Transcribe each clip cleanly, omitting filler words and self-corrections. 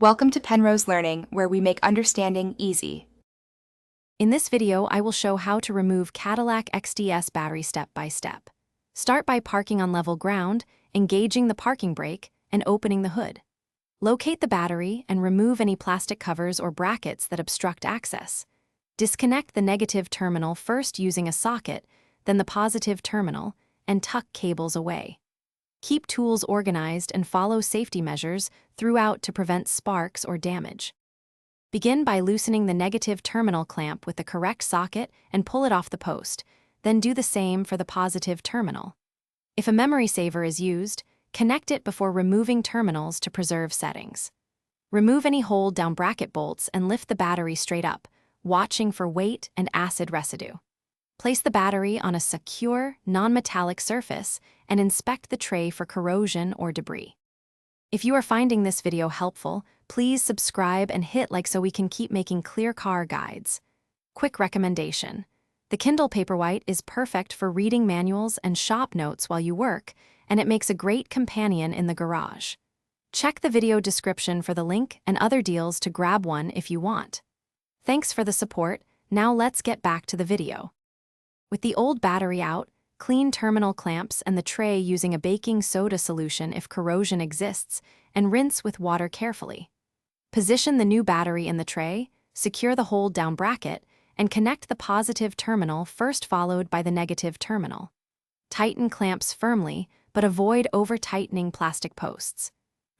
Welcome to Penrose Learning, where we make understanding easy. In this video, I will show how to remove Cadillac XTS battery step by step. Start by parking on level ground, engaging the parking brake, and opening the hood. Locate the battery and remove any plastic covers or brackets that obstruct access. Disconnect the negative terminal first using a socket, then the positive terminal, and tuck cables away. Keep tools organized and follow safety measures throughout to prevent sparks or damage. Begin by loosening the negative terminal clamp with the correct socket and pull it off the post, then do the same for the positive terminal. If a memory saver is used, connect it before removing terminals to preserve settings. Remove any hold-down bracket bolts and lift the battery straight up, watching for weight and acid residue. Place the battery on a secure, non-metallic surface and inspect the tray for corrosion or debris. If you are finding this video helpful, please subscribe and hit like so we can keep making clear car guides. Quick recommendation: the Kindle Paperwhite is perfect for reading manuals and shop notes while you work, and it makes a great companion in the garage. Check the video description for the link and other deals to grab one if you want. Thanks for the support. Now let's get back to the video. With the old battery out, clean terminal clamps and the tray using a baking soda solution if corrosion exists, and rinse with water carefully. Position the new battery in the tray, secure the hold-down bracket, and connect the positive terminal first followed by the negative terminal. Tighten clamps firmly, but avoid over-tightening plastic posts.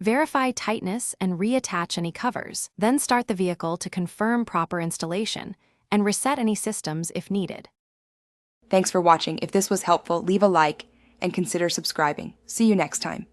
Verify tightness and reattach any covers, then start the vehicle to confirm proper installation, and reset any systems if needed. Thanks for watching. If this was helpful, leave a like and consider subscribing. See you next time.